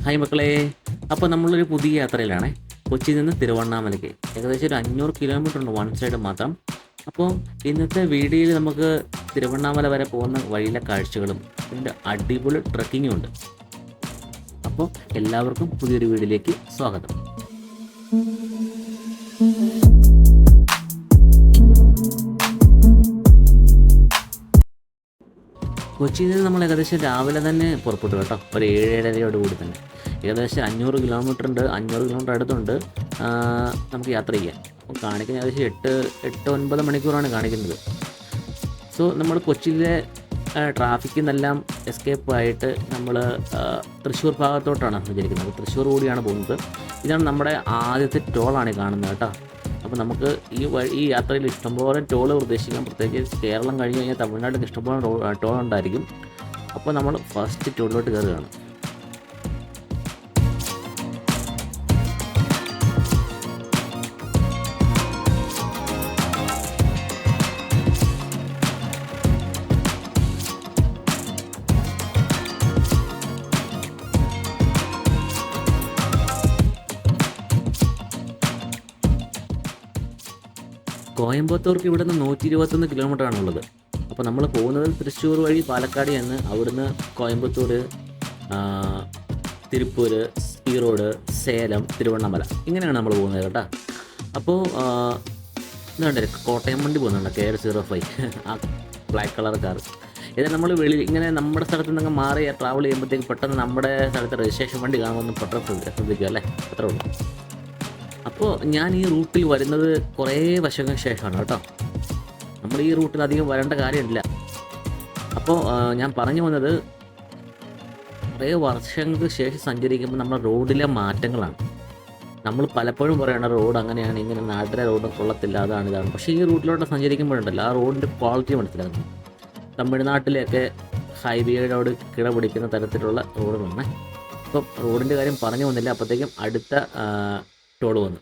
Hi മക്കളെ. അപ്പോൾ നമ്മളൊരു പുതിയ യാത്രയിലാണേ. കൊച്ചിയിൽ നിന്ന് തിരുവണ്ണാമലയ്ക്ക് ഏകദേശം ഒരു 500 കിലോമീറ്റർ ഉണ്ട് വൺ സൈഡ് മാത്രം. അപ്പോൾ ഇന്നത്തെ വീഡിയോയിൽ നമുക്ക് തിരുവണ്ണാമല വരെ പോകുന്ന വഴിയിലെ കാഴ്ചകളും ഇതിൻ്റെ അടിപൊളി ട്രക്കിങ്ങും ഉണ്ട്. അപ്പോൾ എല്ലാവർക്കും പുതിയൊരു വീഡിയോയിലേക്ക് സ്വാഗതം. കൊച്ചിയിൽ നിന്ന് നമ്മൾ ഏകദേശം രാവിലെ തന്നെ പുറപ്പെട്ടു കേട്ടോ. ഒരു 7-7:30 കൂടി തന്നെ ഏകദേശം 500 കിലോമീറ്റർ ഉണ്ട്. 500 കിലോമീറ്റർ അടുത്തുണ്ട് നമുക്ക് യാത്ര ചെയ്യാൻ. അപ്പോൾ കാണിക്കുന്ന ഏകദേശം 8-9 മണിക്കൂറാണ് കാണിക്കുന്നത്. സോ നമ്മൾ കൊച്ചിയിലെ ട്രാഫിക്കിൽ നിന്നെല്ലാം എസ്കേപ്പ് ആയിട്ട് നമ്മൾ തൃശ്ശൂർ ഭാഗത്തോട്ടാണ് സഞ്ചരിക്കുന്നത്. തൃശ്ശൂർ കൂടിയാണ് പോകുന്നത്. ഇതാണ് നമ്മുടെ ആദ്യത്തെ ടോളാണ് കാണുന്നത് കേട്ടോ. അപ്പോൾ നമുക്ക് ഈ യാത്രയിൽ ഇഷ്ടംപോലെ ടോൾ പ്രതീക്ഷിക്കാം. പ്രത്യേകിച്ച് കേരളം കഴിഞ്ഞ് കഴിഞ്ഞാൽ തമിഴ്നാട്ടിൽ ഇഷ്ടംപോലെ ടോൾ ഉണ്ടായിരിക്കും. അപ്പോൾ നമ്മൾ ഫസ്റ്റ് ടോളിലോട്ട് കയറുകയാണ്. കോയമ്പത്തൂർക്ക് ഇവിടുന്ന് 121 കിലോമീറ്റർ ആണുള്ളത്. അപ്പോൾ നമ്മൾ പോകുന്നത് തൃശ്ശൂർ വഴി പാലക്കാട് ചെന്ന് അവിടുന്ന് കോയമ്പത്തൂർ, തിരുപ്പൂർ, ഈറോഡ്, സേലം, തിരുവണ്ണാമല ഇങ്ങനെയാണ് നമ്മൾ പോകുന്നത് കേട്ടോ. അപ്പോൾ ഇതുണ്ട് കോട്ടയം വണ്ടി പോകുന്നുണ്ട്, KL05 ആ ബ്ലാക്ക് കളർ കാർ. ഇത് നമ്മൾ ഇങ്ങനെ നമ്മുടെ സ്ഥലത്ത് നിന്നൊക്കെ മാറി ട്രാവൽ ചെയ്യുമ്പോഴത്തേക്ക് പെട്ടെന്ന് നമ്മുടെ സ്ഥലത്ത് രജിസ്ട്രേഷൻ വണ്ടി കാണുമെന്ന് പെട്ടെന്ന് ശ്രദ്ധിക്കുക അല്ലേ, അത്രേ ഉള്ളൂ. അപ്പോൾ ഞാൻ ഈ റൂട്ടിൽ വരുന്നത് കുറേ വർഷങ്ങൾക്ക് ശേഷമാണ് കേട്ടോ. നമ്മൾ ഈ റൂട്ടിൽ അധികം വരേണ്ട കാര്യമില്ല. അപ്പോൾ ഞാൻ പറഞ്ഞു വന്നത് കുറേ വർഷങ്ങൾക്ക് ശേഷം സഞ്ചരിക്കുമ്പോൾ നമ്മുടെ റോഡിലെ മാറ്റങ്ങളാണ്. നമ്മൾ പലപ്പോഴും പറയണ റോഡ് അങ്ങനെയാണ്, ഇങ്ങനെ നാട്ടിലെ റോഡ് കൊള്ളത്തില്ല, അതാണ് ഇതാണ്. പക്ഷേ ഈ റൂട്ടിലോട്ട് സഞ്ചരിക്കുമ്പോഴുണ്ടല്ലോ ആ റോഡിൻ്റെ ക്വാളിറ്റി മനസ്സിലാക്കുന്നു. തമിഴ്നാട്ടിലെയൊക്കെ ഹൈവേയോട് കിട പിടിക്കുന്ന തരത്തിലുള്ള റോഡുകളാണ്. അപ്പം റോഡിൻ്റെ കാര്യം പറഞ്ഞു വന്നില്ല, അപ്പോഴത്തേക്കും അടുത്ത ടോൾ വന്നു.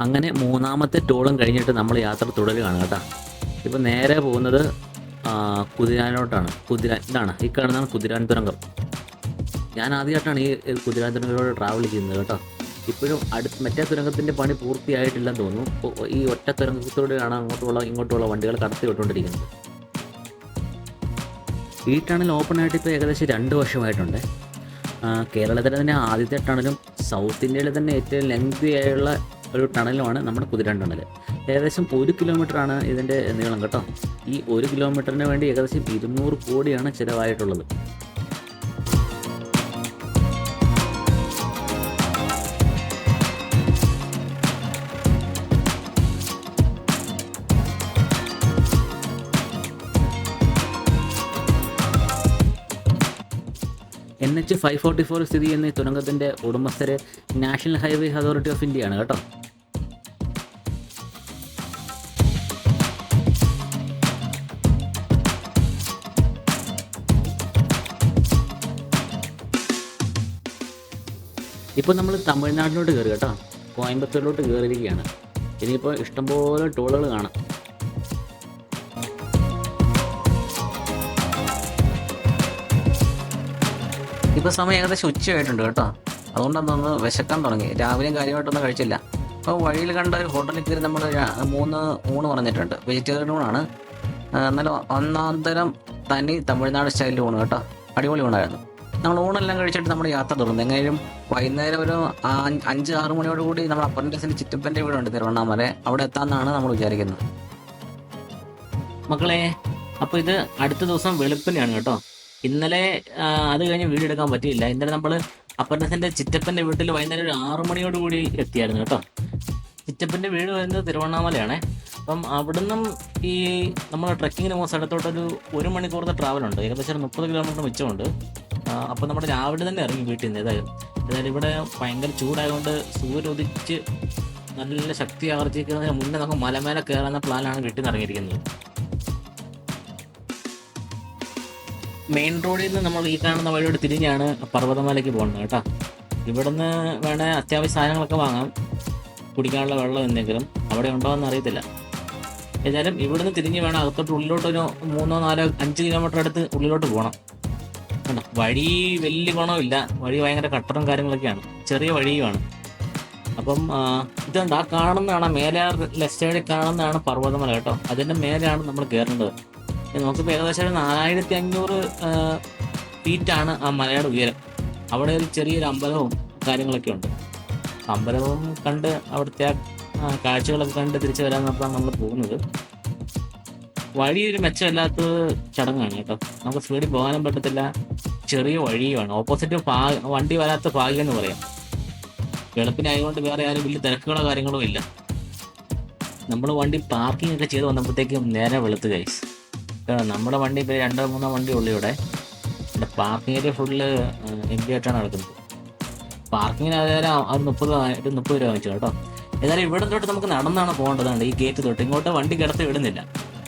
അങ്ങനെ മൂന്നാമത്തെ ടോളും കഴിഞ്ഞിട്ട് നമ്മൾ യാത്ര തുടരുകയാണ് കേട്ടോ. ഇപ്പം നേരെ പോകുന്നത് കുതിരാനിലോട്ടാണ്. ഇതാണ് ഈ കാണുന്നതാണ് കുതിരാൻ തുരങ്കം. ഞാൻ ആദ്യമായിട്ടാണ് ഈ കുതിരാൻ തുരങ്കത്തിലൂടെ ട്രാവൽ ചെയ്യുന്നത് കേട്ടോ. ഇപ്പോഴും മറ്റേ തുരങ്കത്തിൻ്റെ പണി പൂർത്തിയായിട്ടില്ലെന്ന് തോന്നുന്നു. ഈ ഒറ്റ തുരങ്കത്തിലൂടെയാണ് ഇങ്ങോട്ടുള്ള വണ്ടികൾ കടത്തി വിട്ടുകൊണ്ടിരിക്കുന്നത്. ഈ ടണൽ ഓപ്പൺ ആയിട്ട് ഇപ്പോൾ ഏകദേശം 2 വർഷമായിട്ടുണ്ട്. കേരളത്തിലെ തന്നെ ആദ്യത്തെ ടണലും സൗത്ത് ഇന്ത്യയിലെ തന്നെ ഏറ്റവും ലെങ്തി ആയുള്ള ഒരു ടണലുമാണ് നമ്മുടെ കുതിരാൻ ടണൽ. ഏകദേശം 1 കിലോമീറ്ററാണ് ഇതിൻ്റെ നീളം കേട്ടോ. ഈ 1 കിലോമീറ്ററിന് വേണ്ടി ഏകദേശം 200 കോടിയാണ് ചിലവായിട്ടുള്ളത്. NH 544 സ്ഥിതി ചെയ്യുന്ന ഈ തുരങ്കത്തിൻ്റെ ഉടമസ്ഥര് നാഷണൽ ഹൈവേ അതോറിറ്റി ഓഫ് ഇന്ത്യയാണ് കേട്ടോ. ഇപ്പോൾ നമ്മൾ തമിഴ്നാട്ടിലോട്ട് കയറി കേട്ടോ. കോയമ്പത്തൂരിലോട്ട് കയറിയിരിക്കുകയാണ്. ഇനിയിപ്പോൾ ഇഷ്ടംപോലെ ടോളുകൾ കാണാം. ഇപ്പോൾ സമയം ഏകദേശം ഉച്ചയായിട്ടുണ്ട് കേട്ടോ. അതുകൊണ്ടൊന്ന് വിശക്കാൻ തുടങ്ങി. രാവിലെയും കാര്യമായിട്ടൊന്നും കഴിച്ചില്ല. അപ്പോൾ വഴിയിൽ കണ്ട ഒരു ഹോട്ടലിൽ കയറി നമ്മൾ 3 ഊണ് പറഞ്ഞിട്ടുണ്ട്. വെജിറ്റേറിയൻ ഊണാണ്. എന്നാലും ഒന്നാന്തരം തനി തമിഴ്നാട് സ്റ്റൈലിൽ ഊണ് കേട്ടോ. അടിപൊളി ഊണായിരുന്നു. നമ്മൾ ഊണെല്ലാം കഴിച്ചിട്ട് നമ്മൾ യാത്ര തുടർന്നു. എങ്ങനെയും വൈകുന്നേരം ഒരു 5-6 മണിയോട് കൂടി നമ്മൾ അപ്പൻഡിക്സിൻ്റെ ചിറ്റപ്പൻ്റെ വീടുണ്ട് തിരുവണ്ണാമല, അവിടെ എത്താമെന്നാണ് നമ്മൾ വിചാരിക്കുന്നത്. മക്കളെ, അപ്പോൾ ഇത് അടുത്ത ദിവസം വെളുപ്പിനെയാണ് കേട്ടോ. ഇന്നലെ അത് കഴിഞ്ഞ് വീഡിയോ എടുക്കാൻ പറ്റിയില്ല. ഇന്നലെ നമ്മൾ അപ്പൻഡിക്സിൻ്റെ ചിറ്റപ്പൻ്റെ വീട്ടിൽ വൈകുന്നേരം ഒരു 6 മണിയോട് കൂടി എത്തിയായിരുന്നു കേട്ടോ. ചിറ്റപ്പൻ്റെ വീട് വരുന്നത് തിരുവണ്ണാമലയാണേ. അപ്പം അവിടുന്ന് ഈ നമ്മൾ ട്രക്കിങ്ങിന് പോകുന്ന സ്ഥലത്തോട്ടൊരു 1 മണിക്കൂറത്തെ ട്രാവലുണ്ട്. ഏകദേശം 30 കിലോമീറ്റർ മിച്ചമുണ്ട്. അപ്പോൾ നമ്മൾ രാവിലെ തന്നെ ഇറങ്ങി വീട്ടിൽ നിന്ന്. ഏതായാലും ഇവിടെ ഭയങ്കര ചൂടായതുകൊണ്ട് സൂര്യൻ ഉദിച്ച് നല്ല ശക്തി ആർജിക്കുന്നതിന് മുന്നേ നമുക്ക് മലമേലെ കയറാവുന്ന പ്ലാനാണ് വീട്ടിൽ നിന്ന് ഇറങ്ങിയിരിക്കുന്നത്. മെയിൻ റോഡിൽ നിന്ന് നമ്മൾ ഈ കാണുന്ന വഴിയോട് തിരിഞ്ഞാണ് പർവ്വതമലയ്ക്ക് പോകുന്നത് കേട്ടോ. ഇവിടുന്ന് വേണേൽ അത്യാവശ്യ സാധനങ്ങളൊക്കെ വാങ്ങാം, കുടിക്കാനുള്ള വെള്ളം എന്തെങ്കിലും അവിടെ ഉണ്ടോ എന്ന് അറിയത്തില്ല. ഏതായാലും ഇവിടുന്ന് തിരിഞ്ഞ് വേണം അകത്തോട്ട് ഉള്ളിലോട്ട് ഒരു 3-4-5 കിലോമീറ്റർ അടുത്ത് ഉള്ളിലോട്ട് പോകണം കേട്ടോ. വഴി വലിയ ഗുണമില്ല, വഴി ഭയങ്കര കട്ടറും കാര്യങ്ങളൊക്കെയാണ്, ചെറിയ വഴിയുമാണ്. അപ്പം ഇതുണ്ട്, ആ കാണുന്നതാണ് മേലെ ലെഫ്റ്റ് സൈഡിൽ കാണുന്നതാണ് പർവ്വതമല കേട്ടോ. അതിൻ്റെ മേലെയാണ് നമ്മൾ കയറേണ്ടത്. നമുക്കിപ്പോൾ ഏകദേശം 4500 ഫീറ്റാണ് ആ മലയുടെ ഉയരം. അവിടെ ഒരു ചെറിയൊരു അമ്പലവും കാര്യങ്ങളൊക്കെ ഉണ്ട്. അമ്പലവും കണ്ട് അവിടുത്തെ കാഴ്ചകളൊക്കെ കണ്ട് തിരിച്ചു വരാൻ നോക്കാൻ നമ്മൾ പോകുന്നത്. വഴി ഒരു മെച്ചമില്ലാത്ത ചടങ്ങാണ് കേട്ടോ. നമുക്ക് സ്പീഡിൽ പോകാനും പറ്റത്തില്ല, ചെറിയ വഴിയുമാണ്. ഓപ്പോസിറ്റ് വണ്ടി വരാത്ത ഭാഗ്യം എന്ന് പറയാം. വെളുപ്പിനായതുകൊണ്ട് വേറെ ആരും വലിയ തിരക്കുകളോ കാര്യങ്ങളോ ഇല്ല. നമ്മൾ വണ്ടി പാർക്കിംഗ് ഒക്കെ ചെയ്ത് വന്നപ്പോഴത്തേക്കും നേരെ വെളുത്ത് ഗൈസ്. നമ്മുടെ വണ്ടി ഇപ്പോൾ 2-3 വണ്ടി ഉള്ളു ഇവിടെ പാർക്കിംഗ് ഏരിയ ഫുള്ള് എംപി ആയിട്ടാണ് നടക്കുന്നത്. പാർക്കിങ്ങിന് ഒരു 30 രൂപ വെച്ചു കേട്ടോ. ഏതായാലും ഇവിടെ തൊട്ട് നമുക്ക് നടന്നാണ് പോകേണ്ടതാണ്. ഈ ഗേറ്റ് തൊട്ട് ഇങ്ങോട്ട് വണ്ടി കിടത്തി വിടുന്നില്ല.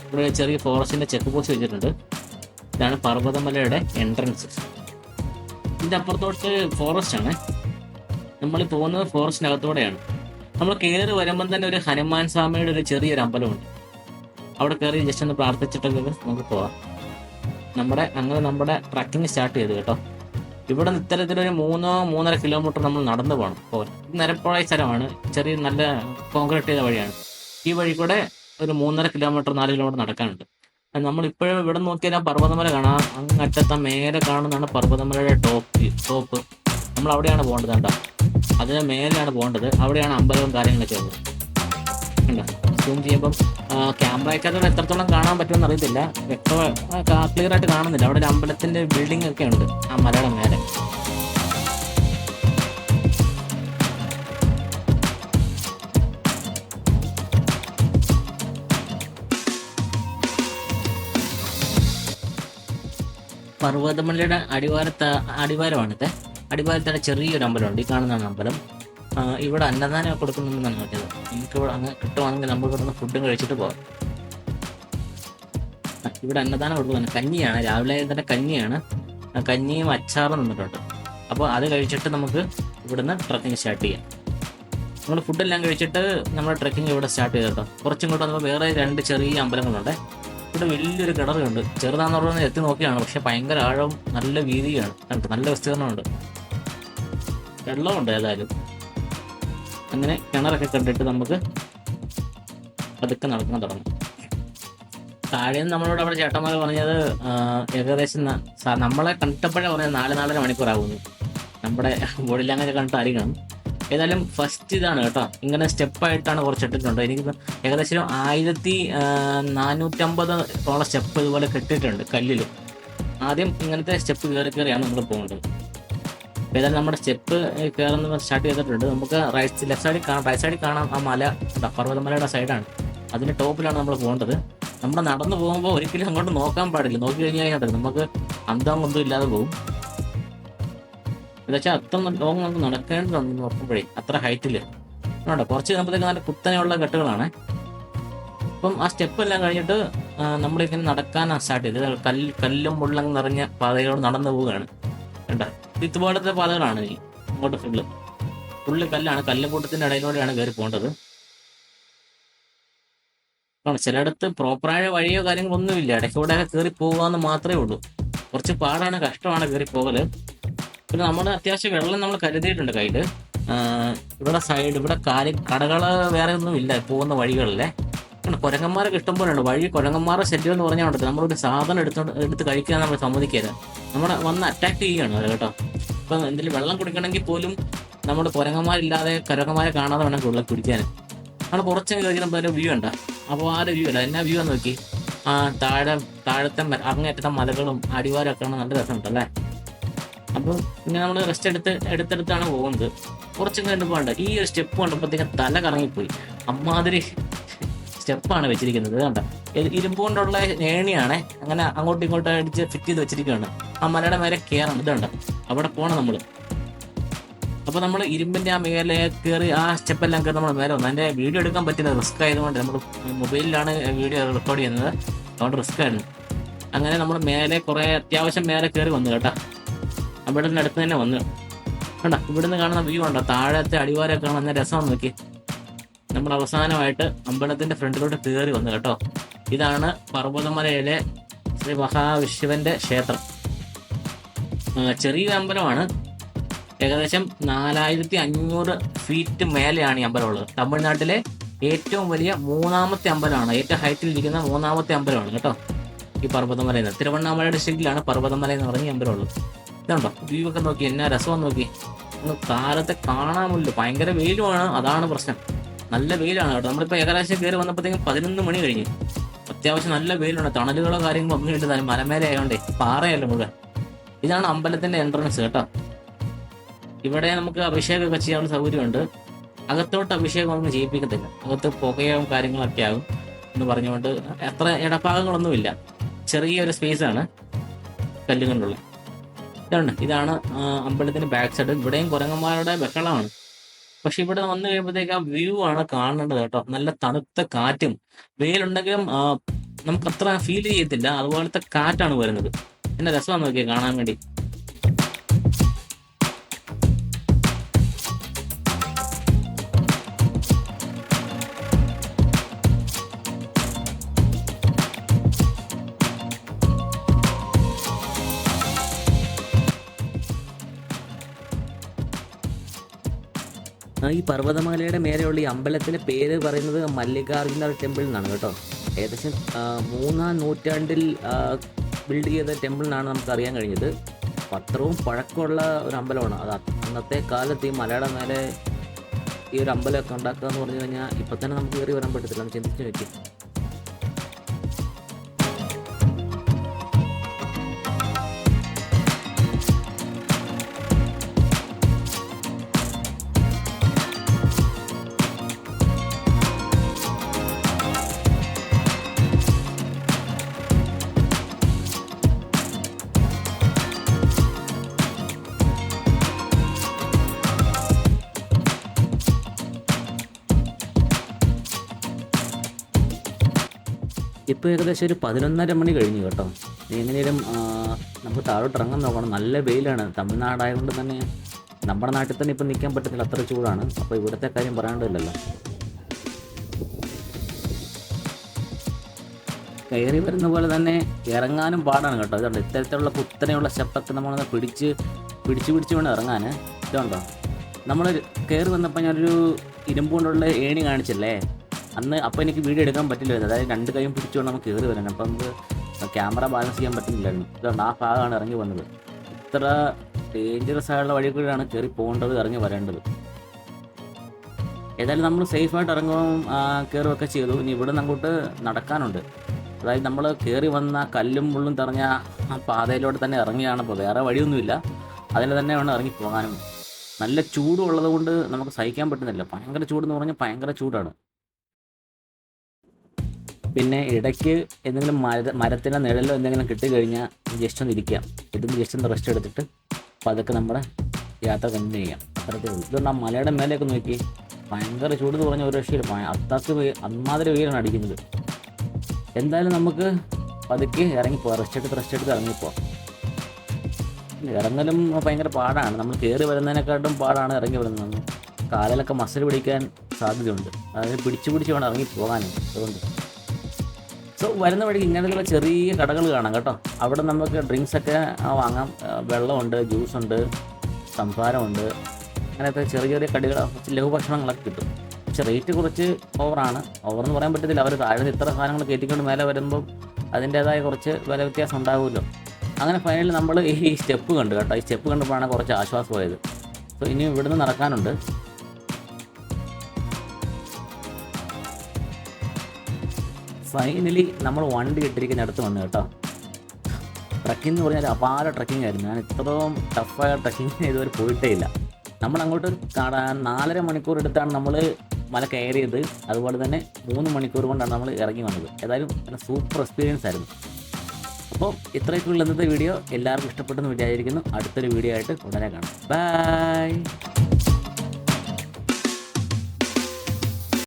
ഇവിടെ ചെറിയ ഫോറസ്റ്റിന്റെ ചെക്ക് പോസ്റ്റ് വെച്ചിട്ടുണ്ട്. ഇതാണ് പർവ്വതമലയുടെ എൻട്രൻസ്. ഇതിൻ്റെ അപ്പുറത്തോട്ട് ഫോറസ്റ്റ് ആണ്. നമ്മൾ പോകുന്നത് ഫോറസ്റ്റിനകത്തൂടെയാണ്. നമ്മൾ കയറി വരുമ്പം തന്നെ ഒരു ഹനുമാൻ സ്വാമിയുടെ ഒരു ചെറിയൊരു അമ്പലമുണ്ട്. അവിടെ കയറി ജസ്റ്റ് ഒന്ന് പ്രാർത്ഥിച്ചിട്ടൊക്കെ നമുക്ക് പോവാം. നമ്മുടെ ട്രക്കിങ് സ്റ്റാർട്ട് ചെയ്തു കേട്ടോ. ഇവിടെ നിന്ന് ഇത്തരത്തിലൊരു 3-3.5 കിലോമീറ്റർ നമ്മൾ നടന്നു പോകണം. നിരപ്പായ സ്ഥലമാണ്, ചെറിയ നല്ല കോൺക്രീറ്റ് ചെയ്ത വഴിയാണ്. ഈ വഴി കൂടെ ഒരു 3.5 കിലോമീറ്റർ 4 കിലോമീറ്റർ നടക്കാനുണ്ട്. നമ്മളിപ്പോഴും ഇവിടെ നോക്കിയാൽ ആ പർവ്വതമല കാണാം. അങ്ങറ്റത്ത മേലെ കാണുന്നതാണ് പർവ്വതമലയുടെ ടോപ്പ്. നമ്മൾ അവിടെയാണ് പോകേണ്ടത് കേട്ടോ. അതിന് മേലെയാണ് പോകേണ്ടത്. അവിടെയാണ് അമ്പലവും കാര്യങ്ങളൊക്കെ ഉള്ളത്. ഉണ്ടോ, സൂം ചെയ്യുമ്പം ക്യാമറയ്ക്കകത്തോടെ എത്രത്തോളം കാണാൻ പറ്റുമെന്ന് അറിയത്തില്ല, ക്ലിയർ ആയിട്ട് കാണുന്നില്ല. അവിടെ ഒരു അമ്പലത്തിന്റെ ബിൽഡിംഗ് ഒക്കെ ഉണ്ട് ആ മലയുടെ മേലെ. പർവ്വതമലയുടെ അടിവാരമാണിത്. അടിവാരത്തിന്റെ ചെറിയൊരു അമ്പലമുണ്ട്. ഈ കാണുന്നതാണ് അമ്പലം. ഇവിടെ അന്നദാനം കൊടുക്കുന്നുണ്ടെന്നാണ് പറഞ്ഞത്. നമുക്ക് ഇവിടെ അങ്ങ് കിട്ടുവാണെങ്കിൽ നമ്മൾ ഇവിടെ നിന്ന് ഫുഡും കഴിച്ചിട്ട് പോകാം. ഇവിടെ അന്നദാനം കൊടുക്കുന്നുണ്ട്. കഞ്ഞിയാണ്, രാവിലെ തന്നെ കഞ്ഞിയാണ്. കഞ്ഞിയും അച്ചാറും നിന്നിട്ടുണ്ട്. അപ്പോൾ അത് കഴിച്ചിട്ട് നമുക്ക് ഇവിടുന്ന് ട്രക്കിങ് സ്റ്റാർട്ട് ചെയ്യാം. നമ്മൾ ഫുഡെല്ലാം കഴിച്ചിട്ട് നമ്മുടെ ട്രക്കിങ് ഇവിടെ സ്റ്റാർട്ട് ചെയ്തിട്ടോ. കുറച്ചും കൂടെ നമ്മൾ വേറെ 2 ചെറിയ അമ്പലങ്ങളുണ്ട്. ഇവിടെ വലിയൊരു കിണറുണ്ട്. ചെറുതാന്ന് പറഞ്ഞാൽ എത്തി നോക്കിയാണ്, പക്ഷെ ഭയങ്കര ആഴവും നല്ല വീതിയാണ്. നല്ല വിസ്തീർണമുണ്ട്, വെള്ളമുണ്ട്. ഏതായാലും അങ്ങനെ കിണറൊക്കെ കണ്ടിട്ട് നമുക്ക് പതുക്കെ നടക്കാൻ തുടങ്ങും. താഴെന്ന് നമ്മളോട് അവിടെ ചേട്ടന്മാർ പറഞ്ഞത് ഏകദേശം നമ്മളെ കണ്ടപ്പോഴേ പറഞ്ഞത് 4-4.5 മണിക്കൂറാകുന്നു. നമ്മുടെ ബോഡി ലാംഗ്വേജ് കണ്ടിട്ട് അറിയണം. ഏതായാലും ഫസ്റ്റ് ഇതാണ് കേട്ടോ. ഇങ്ങനെ സ്റ്റെപ്പായിട്ടാണ് കുറച്ച് ഇട്ടിട്ടുണ്ട്. എനിക്ക് ഏകദേശം 1450 സ്റ്റെപ്പ് ഇതുപോലെ കെട്ടിയിട്ടുണ്ട് കല്ലിൽ. ആദ്യം ഇങ്ങനത്തെ സ്റ്റെപ്പ് കയറിയാണ് നമ്മൾ പോകേണ്ടത്. ഏതായാലും നമ്മുടെ സ്റ്റെപ്പ് കയറുന്ന സ്റ്റാർട്ട് ചെയ്തിട്ടുണ്ട്. നമുക്ക് ലെഫ്റ്റ് സൈഡിൽ കാണാം ആ മല, പർവ്വതമലയുടെ സൈഡാണ്. അതിൻ്റെ ടോപ്പിലാണ് നമ്മൾ പോകേണ്ടത്. നമ്മൾ നടന്നു പോകുമ്പോൾ ഒരിക്കലും അങ്ങോട്ട് നോക്കാൻ പാടില്ല. നോക്കി കഴിഞ്ഞാൽ നമുക്ക് അന്തം ഒന്നും ഇല്ലാതെ പോകും. എന്നുവെച്ചാൽ അത്ര ലോങ് നമുക്ക് നടക്കേണ്ടതുണ്ട് നോക്കുമ്പോഴേ, അത്ര ഹൈറ്റിൽ ഉണ്ടോ. കുറച്ച് കഴിയുമ്പോഴത്തേക്ക് നല്ല കുത്തനെയുള്ള കെട്ടുകളാണ്. അപ്പം ആ സ്റ്റെപ്പ് എല്ലാം കഴിഞ്ഞിട്ട് നമ്മളിങ്ങനെ നടക്കാനാണ് സ്റ്റാർട്ട് ചെയ്തത്. കല്ലും മുള്ളും നിറഞ്ഞ പാതകളോട് നടന്നു പോവുകയാണ്. കണ്ട, ഇതുപോലത്തെ പാതകളാണ് ഈ അങ്ങോട്ട് ഫുള്ള് കല്ലാണ്. കല്ലുകൂട്ടത്തിന്റെ ഇടയിലൂടെയാണ് കയറി പോകേണ്ടത്. ചിലയിടത്ത് പ്രോപ്പറായ വഴിയോ കാര്യങ്ങളൊന്നുമില്ല. ഇടയ്ക്കൂടെ കയറി പോകുകയെന്ന് മാത്രമേ ഉള്ളൂ. കുറച്ച് പാടാണ്, കഷ്ടമാണ് കയറി പോകല്. പിന്നെ നമ്മുടെ അത്യാവശ്യം വെള്ളം നമ്മൾ കരുതിയിട്ടുണ്ട് കയ്യിൽ. ഇവിടെ കടകള് വേറെ ഒന്നും ഇല്ല പോകുന്ന വഴികളിലെ. കുരങ്ങന്മാരൊക്കെ ഇഷ്ടംപോലെയുണ്ട്. വഴി കുരങ്ങന്മാരുടെ ശല്യം എന്ന് പറഞ്ഞാൽ ഉണ്ടല്ലോ, നമ്മളൊരു സാധനം എടുത്ത് കഴിക്കാൻ നമ്മൾ സമ്മതിക്കരുത്. നമ്മളെ വന്ന് അറ്റാക്ക് ചെയ്യുകയാണ് അത് കേട്ടോ. ഇപ്പം എന്തെങ്കിലും വെള്ളം കുടിക്കണമെങ്കിൽ പോലും നമ്മൾ കുരങ്ങന്മാരില്ലാതെ കാണാതെ വേണം വെള്ളം കുടിക്കാൻ. നമ്മൾ കുറച്ച് കഴിക്കുമ്പോൾ ഒരു വ്യൂ ഉണ്ട്. അപ്പോൾ ആ ഒരു വ്യൂ അല്ല, എന്നാ വ്യൂ എന്ന് നോക്കി. താഴത്തെ അങ്ങേറ്റത്തെ മലകളും അടിവാരമൊക്കെ ആണ്, നല്ല രസമുണ്ടല്ലേ. അപ്പം ഇങ്ങനെ നമ്മൾ റെസ്റ്റ് എടുത്തെടുത്താണ് പോകുന്നത്. കുറച്ചും കണ്ടു പോകണ്ട. ഈ ഒരു സ്റ്റെപ്പ് കണ്ടപ്പോഴത്തേക്കും തല കറങ്ങിപ്പോയി. അമ്മാതിരി സ്റ്റെപ്പാണ് വെച്ചിരിക്കുന്നത്. കണ്ട, ഇരുമ്പ് കൊണ്ടുള്ള ഏണിയാണ്. അങ്ങനെ അങ്ങോട്ടും ഇങ്ങോട്ടും അടിച്ച് ഫിറ്റ് ചെയ്ത് വെച്ചിരിക്കുകയാണ്. ആ മലയുടെ മേലെ കയറണം. ഇതുണ്ട്, അവിടെ പോകണം നമ്മൾ. അപ്പോൾ നമ്മൾ ഇരുമ്പിൻ്റെ ആ മേലെ കയറി ആ സ്റ്റെപ്പെല്ലാം കയറി നമ്മൾ മേലെ വന്നു. അതിൻ്റെ വീഡിയോ എടുക്കാൻ പറ്റില്ല, റിസ്ക് ആയതുകൊണ്ട്. നമ്മൾ മൊബൈലിലാണ് വീഡിയോ റെക്കോർഡ് ചെയ്യുന്നത്, അതുകൊണ്ട് റിസ്ക് ആയിരുന്നു. അങ്ങനെ നമ്മൾ മേലെ കുറേ അത്യാവശ്യം മേലെ കയറി വന്നു കേട്ടോ. അമ്പലത്തിൻ്റെ അടുത്ത് തന്നെ വന്നു കണ്ടോ. ഇവിടുന്ന് കാണുന്ന വ്യൂ ഉണ്ടോ, താഴത്തെ അടിവാരമൊക്കെ കാണുന്ന രസം നോക്കി. നമ്മൾ അവസാനമായിട്ട് അമ്പലത്തിൻ്റെ ഫ്രണ്ടിലോട്ട് കയറി വന്നു കേട്ടോ. ഇതാണ് പർവ്വതമലയിലെ ശ്രീ മഹാവിഷ്ണുവിൻ്റെ ക്ഷേത്രം. ചെറിയ അമ്പലമാണ്, ഏകദേശം 4500 ഫീറ്റ് മേലെയാണ് ഈ അമ്പലമുള്ളത്. തമിഴ്നാട്ടിലെ ഏറ്റവും വലിയ 3ാമത്തെ അമ്പലമാണ്, ഏറ്റവും ഹൈറ്റിൽ ഇരിക്കുന്ന 3ാമത്തെ അമ്പലമാണ് കേട്ടോ ഈ പർവ്വതമലയിൽ നിന്ന്. തിരുവണ്ണാമല ഡിസ്ട്രിക്റ്റിലാണ് പർവ്വതമല എന്ന് പറഞ്ഞ അമ്പലമുള്ളത്. ഇതുണ്ടോ വ്യൂ ഒക്കെ നോക്കി, എന്നാ രസം നോക്കി. കാലത്തെ കാണാമല്ലോ, ഭയങ്കര വെയിലുമാണ്, അതാണ് പ്രശ്നം. നല്ല വെയിലാണ് കേട്ടോ. നമ്മളിപ്പോൾ ഏകദേശം കയറി വന്നപ്പോഴത്തേക്കും 11 മണി കഴിഞ്ഞു. അത്യാവശ്യം നല്ല വെയിലുണ്ട്, തണലുകളോ കാര്യങ്ങളോ ഒന്നും ഇല്ലാതെ മലമേലെ ആയതുകൊണ്ടേ പാറയല്ല മുഴുവൻ. ഇതാണ് അമ്പലത്തിന്റെ എൻട്രൻസ് കേട്ടോ. ഇവിടെ നമുക്ക് അഭിഷേകമൊക്കെ ചെയ്യാനുള്ള സൗകര്യമുണ്ട്. അകത്തോട്ട് അഭിഷേകം ഒന്നും ചെയ്യിപ്പിക്കത്തില്ല, അകത്ത് പുകയും കാര്യങ്ങളൊക്കെ ആകും എന്ന് പറഞ്ഞുകൊണ്ട് അത്ര ഇടഭാഗങ്ങളൊന്നുമില്ല. ചെറിയൊരു സ്പേസാണ് കല്ലുകൊണ്ടുള്ള. ഇതാണ് അമ്പലത്തിന് ബാക്ക് സൈഡ്. ഇവിടെയും കുരങ്ങന്മാരുടെ ബഹളമാണ്. പക്ഷെ ഇവിടെ വന്നു കഴിയുമ്പോഴത്തേക്ക് ആ വ്യൂ ആണ് കാണേണ്ടത് കേട്ടോ. നല്ല തണുത്ത കാറ്റും, വെയിലുണ്ടെങ്കിലും നമുക്ക് അത്ര ഫീൽ ചെയ്യത്തില്ല, അതുപോലത്തെ കാറ്റാണ് വരുന്നത്. എന്നെ രസമാണ് നോക്കിയാൽ കാണാൻ വേണ്ടി. ഈ പർവ്വതമാലയുടെ മേലെയുള്ള ഈ അമ്പലത്തിൻ്റെ പേര് പറയുന്നത് മല്ലികാർജുന ടെമ്പിൾ എന്നാണ് കേട്ടോ. ഏകദേശം 3ാം നൂറ്റാണ്ടിൽ ബിൽഡ് ചെയ്ത ടെമ്പിൾ എന്നാണ് നമുക്ക് അറിയാൻ കഴിഞ്ഞത്. അത്രയും പഴക്കമുള്ള ഒരു അമ്പലമാണ് അത്. അന്നത്തെ കാലത്ത് ഈ മലയുടെ മേലെ ഈ ഒരു അമ്പലമൊക്കെ ഉണ്ടാക്കുക എന്ന് പറഞ്ഞു കഴിഞ്ഞാൽ ഇപ്പം തന്നെ നമുക്ക് കയറി വരാൻ പറ്റത്തില്ല. നമുക്ക് ചിന്തിച്ച് നോക്കി. ഇപ്പോൾ ഏകദേശം ഒരു 11:30 മണി കഴിഞ്ഞു കേട്ടോ. എങ്ങനെയും നമുക്ക് താഴോട്ട് ഇറങ്ങാൻ നോക്കണം. നല്ല വെയിലാണ്. തമിഴ്നാടായതുകൊണ്ട് തന്നെ നമ്മുടെ നാട്ടിൽ തന്നെ ഇപ്പം നിൽക്കാൻ പറ്റത്തില്ല, അത്ര ചൂടാണ്. അപ്പോൾ ഇവിടുത്തെ കാര്യം പറയാണ്ടില്ലല്ലോ. കയറി വരുന്ന പോലെ തന്നെ ഇറങ്ങാനും പാടാണ് കേട്ടോ. ഇതുണ്ട് ഇത്തരത്തിലുള്ള കുത്തനെയുള്ള സ്റ്റെപ്പൊക്കെ നമ്മളൊന്ന് പിടിച്ച് വേണം ഇറങ്ങാൻ. ഇതുണ്ടോ നമ്മൾ കയറി വന്നപ്പോൾ ഞാനൊരു ഇരുമ്പ് കൊണ്ടുള്ള ഏണി കാണിച്ചില്ലേ അന്ന്. അപ്പോൾ എനിക്ക് വീഡിയോ എടുക്കാൻ പറ്റില്ലായിരുന്നു, അതായത് 2 കൈയും പിടിച്ചുകൊണ്ട് നമുക്ക് കയറി വരണം. അപ്പം നമുക്ക് ക്യാമറ ബാലൻസ് ചെയ്യാൻ പറ്റുന്നില്ലായിരുന്നു. ഇതുകൊണ്ട് ആ ഭാഗമാണ് ഇറങ്ങി വന്നത്. ഇത്ര ഡേഞ്ചറസ് ആയുള്ള വഴി കൂടിയാണ് കയറി പോകേണ്ടത്, ഇറങ്ങി വരേണ്ടത്. ഏതായാലും നമ്മൾ സേഫായിട്ട് ഇറങ്ങുകയും കയറുകയൊക്കെ ചെയ്തു. ഇനി ഇവിടെ നിന്ന് അങ്ങോട്ട് നടക്കാനുണ്ട്. അതായത് നമ്മൾ കയറി വന്ന കല്ലും മുള്ളും തെറിഞ്ഞ ആ പാതയിലോട്ട് തന്നെ ഇറങ്ങിയാണ്. ഇപ്പോൾ വേറെ വഴിയൊന്നുമില്ല, അതിൽ തന്നെ വേണം ഇറങ്ങി പോകാനും. നല്ല ചൂടും ഉള്ളത് കൊണ്ട് നമുക്ക് സഹിക്കാൻ പറ്റുന്നില്ല. ഭയങ്കര ചൂടെന്ന് പറഞ്ഞാൽ ഭയങ്കര ചൂടാണ്. പിന്നെ ഇടയ്ക്ക് എന്തെങ്കിലും മരത്തിൻ്റെ നിഴലോ എന്തെങ്കിലും കിട്ടിക്കഴിഞ്ഞാൽ ജസ്റ്റ് ഒന്ന് ഇരിക്കാം. ഇതിന് ജസ്റ്റ് ഒന്ന് റെസ്റ്റ് എടുത്തിട്ട് അപ്പോൾ അതൊക്കെ നമ്മുടെ യാത്ര കണ്ടിന്യൂ ചെയ്യാം. അത്രയ്ക്കേ ഉള്ളൂ. ഇതുകൊണ്ട് ആ മലയുടെ മേലെയൊക്കെ നോക്കി ഭയങ്കര ചൂട് എന്ന് പറഞ്ഞ ഒരു രക്ഷയില്ല. അമ്മാതിരി വെയിലാണ് അടിക്കുന്നത്. എന്തായാലും നമുക്ക് പതുക്കെ ഇറങ്ങിപ്പോവാം, റെസ്റ്റ് എടുത്ത് ഇറങ്ങിപ്പോവാം. ഇറങ്ങലും ഭയങ്കര പാടാണ്. നമ്മൾ കയറി വരുന്നതിനെക്കാട്ടും പാടാണ് ഇറങ്ങി വരുന്നത്. കാലിലൊക്കെ മസിൽ പിടിക്കാൻ സാധ്യതയുണ്ട്, അതായത് പിടിച്ച് വേണം ഇറങ്ങി പോകാനും. അതുകൊണ്ട് വരുന്ന വഴിക്ക് ഇങ്ങനെയുള്ള ചെറിയ കടകൾ കാണാം കേട്ടോ. അവിടെ നമുക്ക് ഡ്രിങ്ക്സൊക്കെ വാങ്ങാം. വെള്ളമുണ്ട്, ജ്യൂസുണ്ട്, സംഭാരമുണ്ട്, അങ്ങനത്തെ ചെറിയ കടികൾ, ലഘുഭക്ഷണങ്ങളൊക്കെ കിട്ടും. പക്ഷെ റേറ്റ് കുറച്ച് ഓവറെന്ന് പറയാൻ പറ്റത്തില്ല. അവർ താഴെ ഇത്ര സാധനങ്ങൾ കയറ്റിക്കൊണ്ട് മേലെ വരുമ്പം അതിൻ്റേതായ കുറച്ച് വില വ്യത്യാസം ഉണ്ടാകുമല്ലോ. അങ്ങനെ ഫൈനലി നമ്മൾ ഈ സ്റ്റെപ്പ് കണ്ടു കേട്ടോ. ഈ സ്റ്റെപ്പ് കണ്ടപ്പോഴാണ് കുറച്ച് ആശ്വാസമായത്. സോ ഇനി ഇവിടുന്ന് നടക്കാനുണ്ട്. ഫൈനലി നമ്മൾ വണ്ടി ഇട്ടിരിക്കുന്നിടത്ത് വന്നു കേട്ടോ. ട്രക്കിംഗ് എന്ന് പറഞ്ഞാൽ അപാര ട്രക്കിംഗ് ആയിരുന്നു. ഞാൻ ഇത്രയും ടഫായ ട്രക്കിംഗ് ഇതുവരെ പോയിട്ടേ ഇല്ല. നമ്മളങ്ങോട്ട് 4.5 മണിക്കൂർ എടുത്താണ് നമ്മൾ മല കയറിയത്. അതുപോലെ തന്നെ 3 മണിക്കൂർ കൊണ്ടാണ് നമ്മൾ ഇറങ്ങി വന്നത്. ഏതായാലും നല്ല സൂപ്പർ എക്സ്പീരിയൻസ് ആയിരുന്നു. അപ്പോൾ ഇത്രയൊക്കെയുള്ള ഇന്നത്തെ വീഡിയോ എല്ലാവർക്കും ഇഷ്ടപ്പെട്ടെന്ന് വിചാരിക്കുന്നു. അടുത്തൊരു വീഡിയോ ആയിട്ട് ഉടനെ കാണാം. ബൈ.